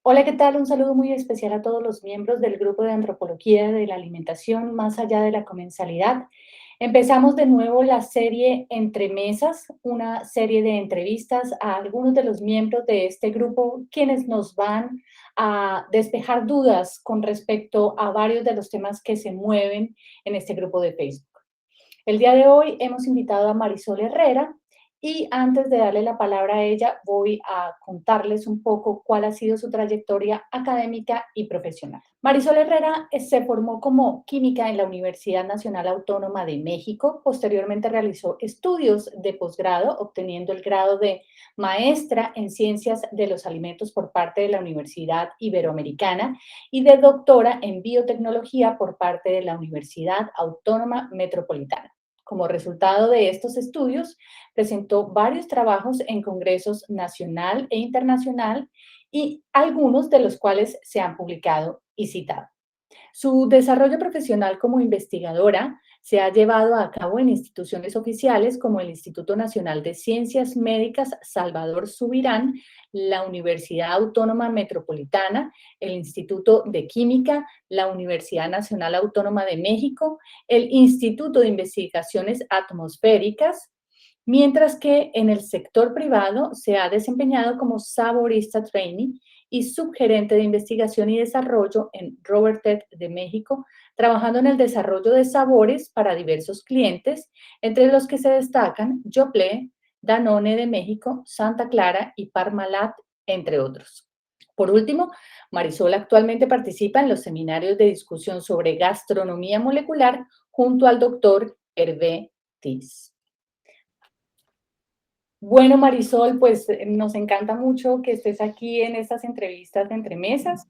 Hola, ¿qué tal? Un saludo muy especial a todos los miembros del grupo de antropología de la alimentación más allá de la comensalidad. Empezamos de nuevo la serie Entre Mesas, una serie de entrevistas a algunos de los miembros de este grupo, quienes nos van a despejar dudas con respecto a varios de los temas que se mueven en este grupo de Facebook. El día de hoy hemos invitado a Marisol Herrera y antes de darle la palabra a ella, voy a contarles un poco cuál ha sido su trayectoria académica y profesional. Marisol Herrera se formó como química en la Universidad Nacional Autónoma de México. Posteriormente realizó estudios de posgrado, obteniendo el grado de maestra en ciencias de los alimentos por parte de la Universidad Iberoamericana y de doctora en biotecnología por parte de la Universidad Autónoma Metropolitana. Como resultado de estos estudios, presentó varios trabajos en congresos nacional e internacional y algunos de los cuales se han publicado y citado. Su desarrollo profesional como investigadora se ha llevado a cabo en instituciones oficiales como el Instituto Nacional de Ciencias Médicas Salvador Subirán, la Universidad Autónoma Metropolitana, el Instituto de Química, la Universidad Nacional Autónoma de México, el Instituto de Investigaciones Atmosféricas, mientras que en el sector privado se ha desempeñado como saborista trainee y subgerente de investigación y desarrollo en Robert Ted de México, trabajando en el desarrollo de sabores para diversos clientes, entre los que se destacan Yoplait, Danone de México, Santa Clara y Parmalat, entre otros. Por último, Marisol actualmente participa en los seminarios de discusión sobre gastronomía molecular junto al doctor Hervé Tis. Bueno, Marisol, pues nos encanta mucho que estés aquí en estas entrevistas de Entre Mesas.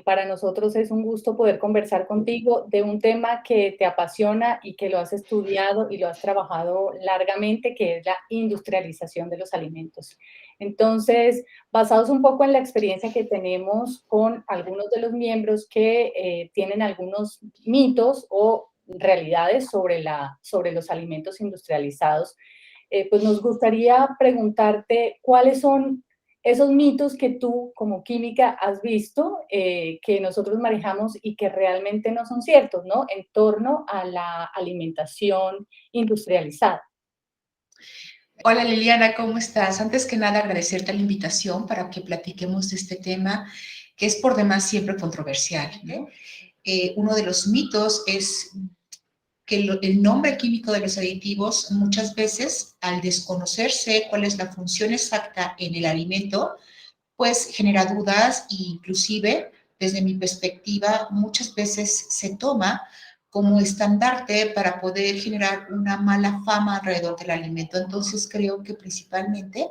Para nosotros es un gusto poder conversar contigo de un tema que te apasiona y que lo has estudiado y lo has trabajado largamente, que es la industrialización de los alimentos. Entonces, basados un poco en la experiencia que tenemos con algunos de los miembros que tienen algunos mitos o realidades sobre los alimentos industrializados, pues nos gustaría preguntarte cuáles son esos mitos que tú como química has visto, que nosotros manejamos y que realmente no son ciertos, ¿no? En torno a la alimentación industrializada. Hola Liliana, ¿cómo estás? Antes que nada, agradecerte la invitación para que platiquemos de este tema que es por demás siempre controversial, ¿no? Uno de los mitos es que el nombre químico de los aditivos muchas veces, al desconocerse cuál es la función exacta en el alimento, pues genera dudas e inclusive, desde mi perspectiva, muchas veces se toma como estandarte para poder generar una mala fama alrededor del alimento. Entonces creo que principalmente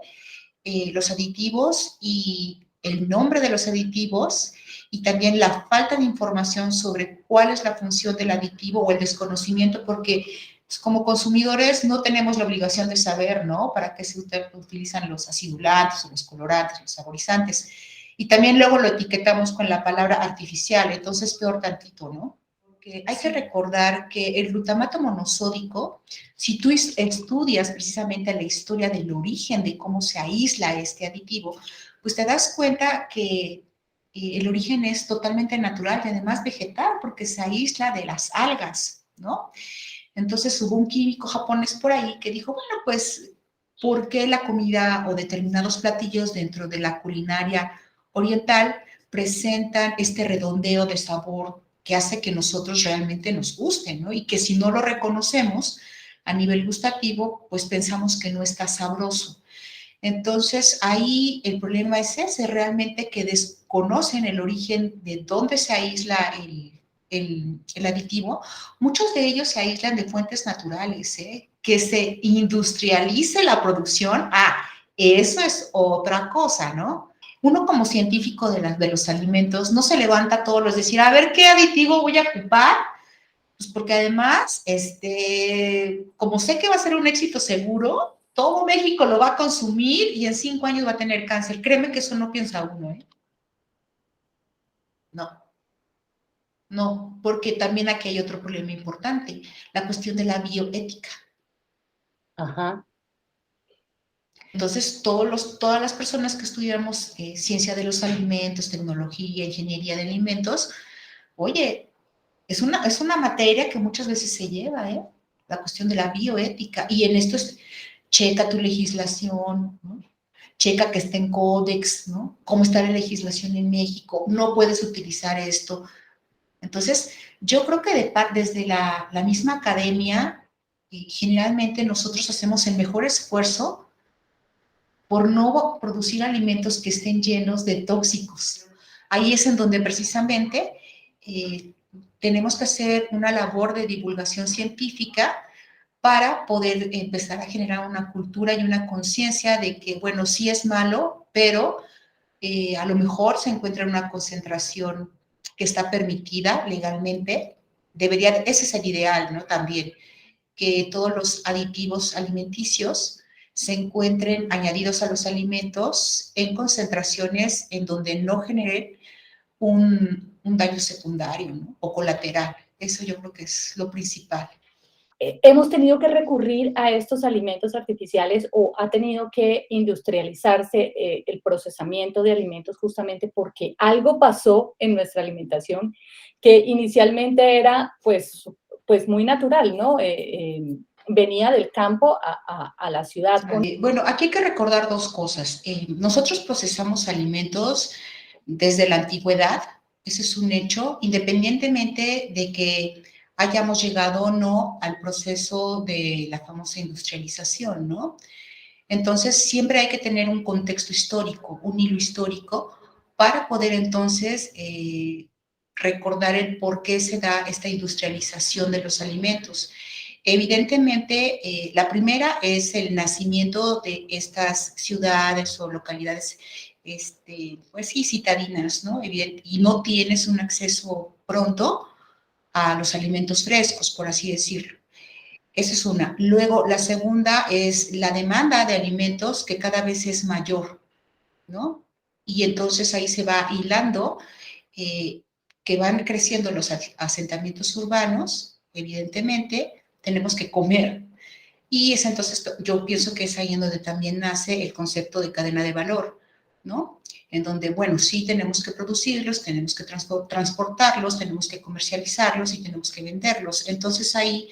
los aditivos y el nombre de los aditivos y también la falta de información sobre cuál es la función del aditivo o el desconocimiento, porque pues, como consumidores no tenemos la obligación de saber, ¿no? Para qué se utilizan los acidulantes o los colorantes, los saborizantes. Y también luego lo etiquetamos con la palabra artificial, entonces peor tantito, ¿no? Porque hay que recordar que el glutamato monosódico, si tú estudias precisamente la historia del origen de cómo se aísla este aditivo, pues te das cuenta que el origen es totalmente natural y además vegetal, porque se aísla de las algas, ¿no? Entonces hubo un químico japonés por ahí que dijo, bueno, pues, ¿por qué la comida o determinados platillos dentro de la culinaria oriental presentan este redondeo de sabor que hace que nosotros realmente nos gusten, ¿no? Y que si no lo reconocemos a nivel gustativo, pues pensamos que no está sabroso. Entonces, ahí el problema es ese, realmente que desconocen el origen de dónde se aísla el aditivo. Muchos de ellos se aíslan de fuentes naturales, ¿eh? Que se industrialice la producción, eso es otra cosa, ¿no? Uno como científico de los alimentos no se levanta todos los días decir, a ver qué aditivo voy a ocupar, pues porque además, como sé que va a ser un éxito seguro, todo México lo va a consumir y en 5 años va a tener cáncer. Créeme que eso no piensa uno, ¿eh? No, no, porque también aquí hay otro problema importante, la cuestión de la bioética. Ajá. Entonces, todas las personas que estudiamos ciencia de los alimentos, tecnología, ingeniería de alimentos, oye, es una materia que muchas veces se lleva, ¿eh? La cuestión de la bioética. Y en esto es, checa tu legislación, ¿no? Checa que esté en códex, ¿no? Cómo está la legislación en México, no puedes utilizar esto. Entonces, yo creo que desde la misma academia, generalmente nosotros hacemos el mejor esfuerzo por no producir alimentos que estén llenos de tóxicos. Ahí es en donde precisamente eh, tenemos que hacer una labor de divulgación científica para poder empezar a generar una cultura y una conciencia de que, bueno, sí es malo, pero a lo mejor se encuentra en una concentración que está permitida legalmente. Ese es el ideal, ¿no? También, que todos los aditivos alimenticios se encuentren añadidos a los alimentos en concentraciones en donde no generen un daño secundario, ¿no? O colateral. Eso yo creo que es lo principal. ¿Hemos tenido que recurrir a estos alimentos artificiales o ha tenido que industrializarse el procesamiento de alimentos justamente porque algo pasó en nuestra alimentación que inicialmente era pues muy natural, ¿no? Venía del campo a la ciudad. Bueno, aquí hay que recordar dos cosas. Nosotros procesamos alimentos desde la antigüedad, ese es un hecho, independientemente de que hayamos llegado o no al proceso de la famosa industrialización, ¿no? Entonces, siempre hay que tener un contexto histórico, un hilo histórico, para poder entonces recordar el por qué se da esta industrialización de los alimentos. Evidentemente, la primera es el nacimiento de estas ciudades o localidades, pues sí, citadinas, ¿no? Y no tienes un acceso pronto a los alimentos frescos, por así decirlo. Esa es una. Luego, la segunda es la demanda de alimentos que cada vez es mayor, ¿no? Y entonces ahí se va hilando que van creciendo los asentamientos urbanos, evidentemente, tenemos que comer. Y es entonces, yo pienso que es ahí en donde también nace el concepto de cadena de valor, ¿no? En donde, bueno, sí tenemos que producirlos, tenemos que transportarlos, tenemos que comercializarlos y tenemos que venderlos. Entonces ahí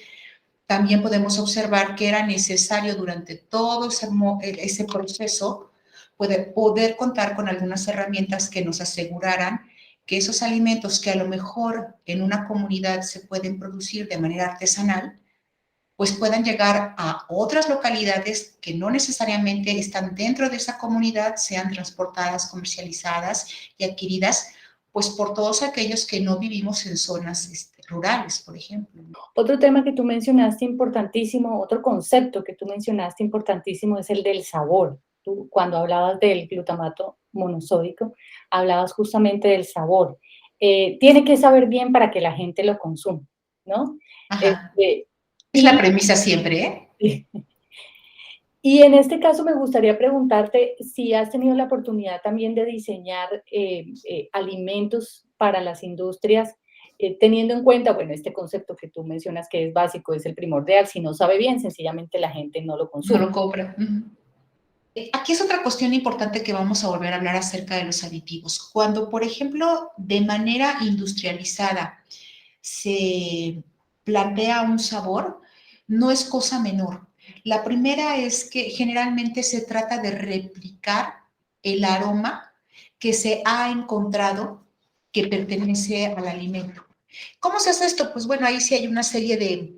también podemos observar que era necesario durante todo ese proceso poder contar con algunas herramientas que nos aseguraran que esos alimentos que a lo mejor en una comunidad se pueden producir de manera artesanal, pues puedan llegar a otras localidades que no necesariamente están dentro de esa comunidad, sean transportadas, comercializadas y adquiridas, pues por todos aquellos que no vivimos en zonas rurales, por ejemplo. Otro tema que tú mencionaste importantísimo, otro concepto que tú mencionaste importantísimo es el del sabor. Tú, cuando hablabas del glutamato monosódico, hablabas justamente del sabor. Tiene que saber bien para que la gente lo consuma, ¿no? Ajá. Este, Es la premisa siempre, ¿eh? y en este caso me gustaría preguntarte si has tenido la oportunidad también de diseñar alimentos para las industrias, teniendo en cuenta, bueno, este concepto que tú mencionas que es básico, es el primordial, si no sabe bien, sencillamente la gente no lo No consume. lo compra. Aquí es otra cuestión importante que vamos a volver a hablar acerca de los aditivos. Cuando, por ejemplo, de manera industrializada se plantea un sabor, no es cosa menor. La primera es que generalmente se trata de replicar el aroma que se ha encontrado que pertenece al alimento. ¿Cómo se hace esto? Pues bueno, ahí sí hay una serie de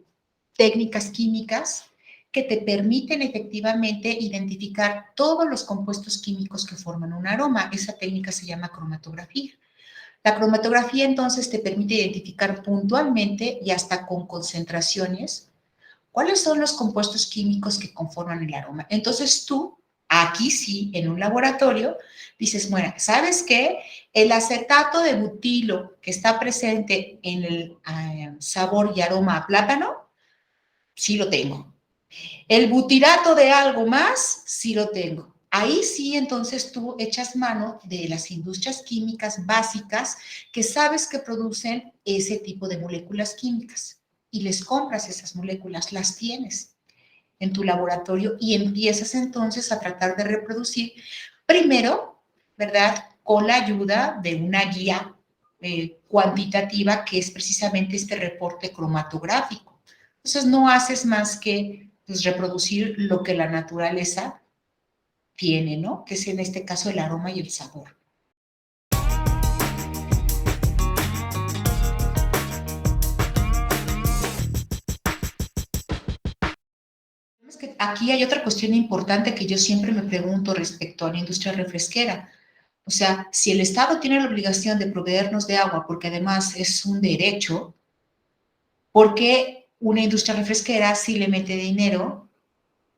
técnicas químicas que te permiten efectivamente identificar todos los compuestos químicos que forman un aroma. Esa técnica se llama cromatografía. La cromatografía entonces te permite identificar puntualmente y hasta con concentraciones cuáles son los compuestos químicos que conforman el aroma. Entonces tú, aquí sí, en un laboratorio, dices, bueno, ¿sabes qué? El acetato de butilo que está presente en el sabor y aroma a plátano, sí lo tengo. El butirato de algo más, sí lo tengo. Ahí sí, entonces tú echas mano de las industrias químicas básicas que sabes que producen ese tipo de moléculas químicas y les compras esas moléculas, las tienes. en tu laboratorio y empiezas entonces a tratar de reproducir primero, ¿verdad? Con la ayuda de una guía cuantitativa que es precisamente este reporte cromatográfico. Entonces no haces más que pues, reproducir lo que la naturaleza tiene, ¿no? Que es en este caso el aroma y el sabor. Es que aquí hay otra cuestión importante que yo siempre me pregunto respecto a la industria refresquera. O sea, si el Estado tiene la obligación de proveernos de agua, porque además es un derecho, ¿por qué una industria refresquera sí le mete dinero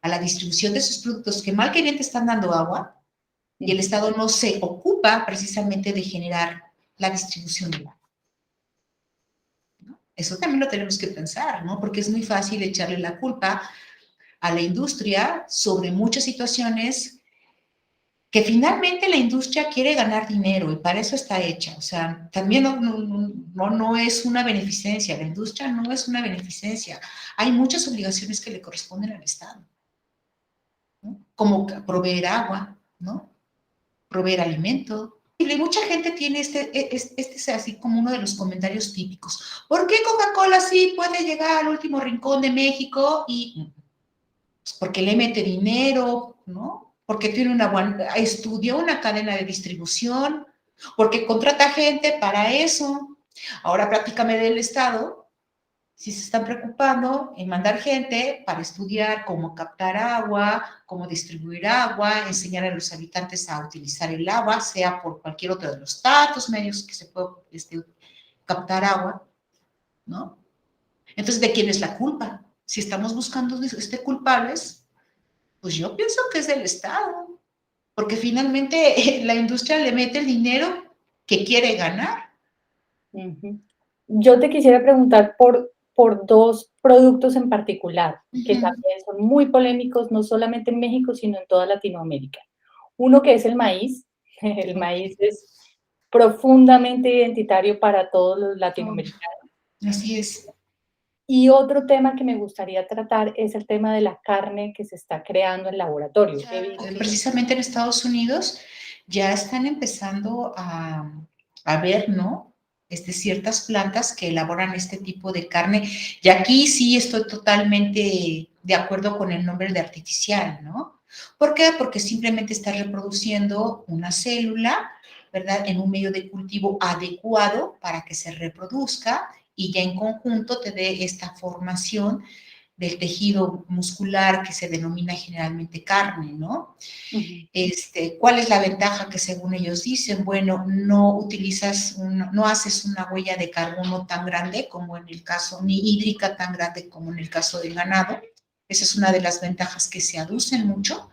a la distribución de sus productos que mal que bien te están dando agua y el Estado no se ocupa precisamente de generar la distribución del agua? ¿No? Eso también lo tenemos que pensar, ¿no? Porque es muy fácil echarle la culpa a la industria sobre muchas situaciones que finalmente la industria quiere ganar dinero y para eso está hecha. O sea, también no es una beneficencia, la industria no es una beneficencia. Hay muchas obligaciones que le corresponden al Estado, ¿no? Como proveer agua, ¿no? Proveer alimento. Y mucha gente tiene este es así como uno de los comentarios típicos. ¿Por qué Coca-Cola sí puede llegar al último rincón de México? Y pues porque le mete dinero, ¿no? Porque tiene estudió una cadena de distribución, porque contrata gente para eso. Ahora prácticamente del Estado, si se están preocupando en mandar gente para estudiar cómo captar agua, cómo distribuir agua, enseñar a los habitantes a utilizar el agua, sea por cualquier otro de los tantos medios que se puede captar agua, ¿no? Entonces, ¿de quién es la culpa? Si estamos buscando culpables, pues yo pienso que es del Estado, porque finalmente la industria le mete el dinero que quiere ganar. Yo te quisiera preguntar por dos productos en particular, que también son muy polémicos, no solamente en México, sino en toda Latinoamérica. Uno que es el maíz. El maíz es profundamente identitario para todos los latinoamericanos. Así es. Y otro tema que me gustaría tratar es el tema de la carne que se está creando en laboratorio. Precisamente en Estados Unidos ya están empezando a ver, ¿no? Ciertas plantas que elaboran este tipo de carne. Y aquí sí estoy totalmente de acuerdo con el nombre de artificial, ¿no? ¿Por qué? Porque simplemente está reproduciendo una célula, ¿verdad? En un medio de cultivo adecuado para que se reproduzca y ya en conjunto te dé esta formación del tejido muscular que se denomina generalmente carne, ¿no? ¿Cuál es la ventaja que según ellos dicen? Bueno, no haces una huella de carbono tan grande como en el caso, ni hídrica tan grande como en el caso del ganado. Esa es una de las ventajas que se aducen mucho.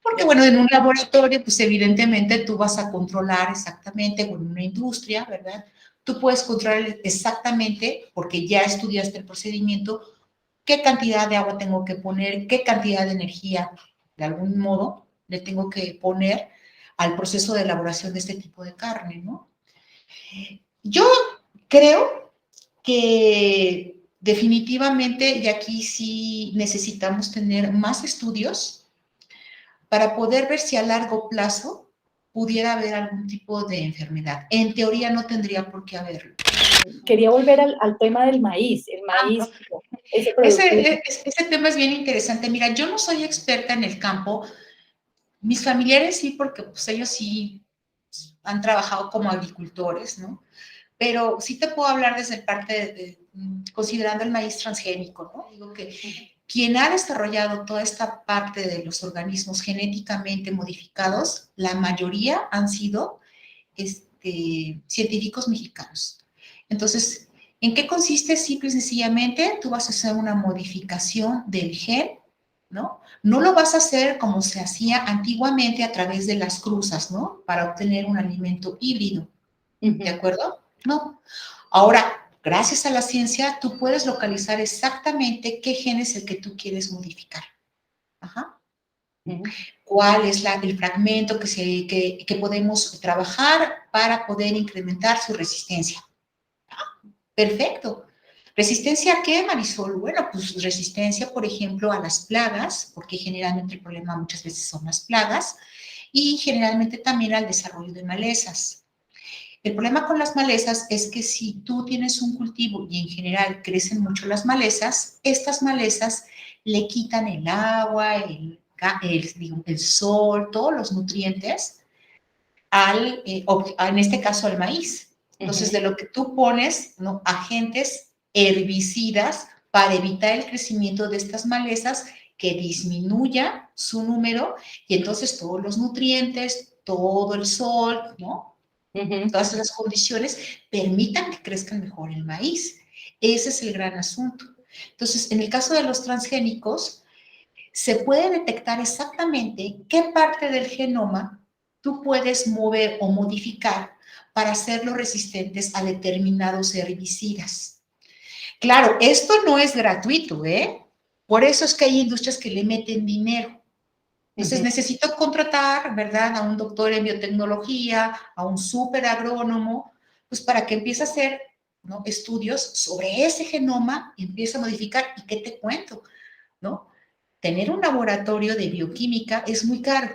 Porque, bueno, en un laboratorio, pues evidentemente tú vas a controlar exactamente, o en una industria, ¿verdad? Tú puedes controlar exactamente, porque ya estudiaste el procedimiento, qué cantidad de agua tengo que poner, qué cantidad de energía, de algún modo, le tengo que poner al proceso de elaboración de este tipo de carne, ¿no? Yo creo que definitivamente, y aquí sí necesitamos tener más estudios para poder ver si a largo plazo pudiera haber algún tipo de enfermedad. En teoría no tendría por qué haberlo. Quería volver al tema del maíz. El maíz, ese producto. Ese tema es bien interesante. Mira, yo no soy experta en el campo. Mis familiares sí, porque pues, ellos sí han trabajado como agricultores, ¿no? Pero sí te puedo hablar desde parte considerando el maíz transgénico, ¿no? Digo que quien ha desarrollado toda esta parte de los organismos genéticamente modificados, la mayoría han sido científicos mexicanos. Entonces, ¿en qué consiste? Simple y sencillamente, tú vas a hacer una modificación del gen, ¿no? No lo vas a hacer como se hacía antiguamente a través de las cruzas, ¿no? Para obtener un alimento híbrido, ¿de acuerdo? No. Ahora, gracias a la ciencia, tú puedes localizar exactamente qué gen es el que tú quieres modificar. Ajá. ¿Cuál es el fragmento que podemos trabajar para poder incrementar su resistencia? Perfecto. ¿Resistencia a qué, Marisol? Bueno, pues resistencia, por ejemplo, a las plagas, porque generalmente el problema muchas veces son las plagas, y generalmente también al desarrollo de malezas. El problema con las malezas es que si tú tienes un cultivo y en general crecen mucho las malezas, estas malezas le quitan el agua, el sol, todos los nutrientes en este caso al maíz. Entonces, de lo que tú pones, ¿no? Agentes herbicidas para evitar el crecimiento de estas malezas, que disminuya su número y entonces todos los nutrientes, todo el sol, ¿no? Todas las condiciones permitan que crezca mejor el maíz. Ese es el gran asunto. Entonces, en el caso de los transgénicos, se puede detectar exactamente qué parte del genoma tú puedes mover o modificar para hacerlos resistentes a determinados herbicidas. Claro, esto no es gratuito, ¿eh? Por eso es que hay industrias que le meten dinero. Entonces necesito contratar, ¿verdad?, a un doctor en biotecnología, a un súper agrónomo, pues para que empiece a hacer, ¿no?, estudios sobre ese genoma y empiece a modificar. ¿Y qué te cuento? ¿No? Tener un laboratorio de bioquímica es muy caro.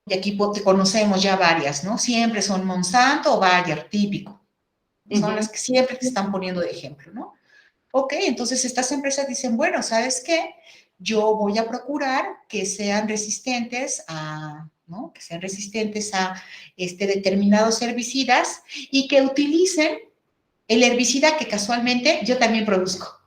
Y aquí conocemos ya varias, ¿no? Siempre son Monsanto o Bayer, típico. Son las que siempre te están poniendo de ejemplo, ¿no? Ok, entonces estas empresas dicen, bueno, ¿sabes qué? Yo voy a procurar que sean resistentes a, ¿no? Que sean resistentes a determinados herbicidas y que utilicen el herbicida que casualmente yo también produzco.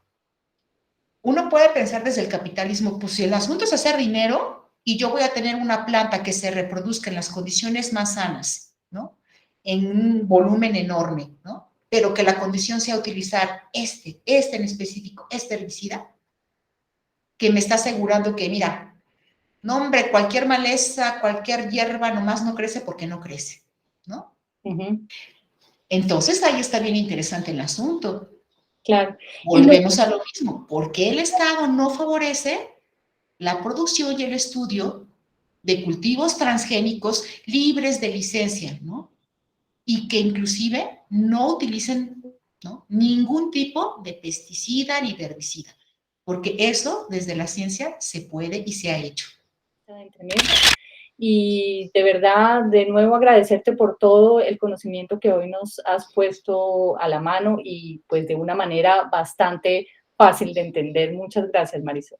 Uno puede pensar desde el capitalismo, pues si el asunto es hacer dinero y yo voy a tener una planta que se reproduzca en las condiciones más sanas, ¿no? En un volumen enorme, ¿no? Pero que la condición sea utilizar este en específico, este herbicida, que me está asegurando que, mira, no hombre, cualquier maleza, cualquier hierba nomás no crece porque no crece, ¿no? Entonces ahí está bien interesante el asunto. Claro. Volvemos a lo mismo. ¿Por qué el Estado no favorece la producción y el estudio de cultivos transgénicos libres de licencia, ¿no? Y que inclusive no utilicen, ¿no?, ningún tipo de pesticida ni de herbicida, porque eso desde la ciencia se puede y se ha hecho. Y de verdad, de nuevo agradecerte por todo el conocimiento que hoy nos has puesto a la mano y pues de una manera bastante fácil de entender. Muchas gracias, Marisol.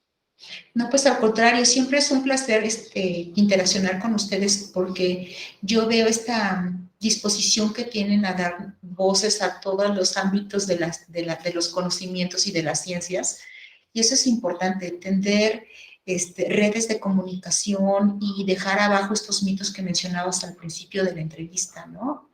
No, pues al contrario, siempre es un placer interaccionar con ustedes porque yo veo esta disposición que tienen a dar voces a todos los ámbitos de los conocimientos y de las ciencias. Y eso es importante, tender redes de comunicación y dejar abajo estos mitos que mencionabas al principio de la entrevista, ¿no?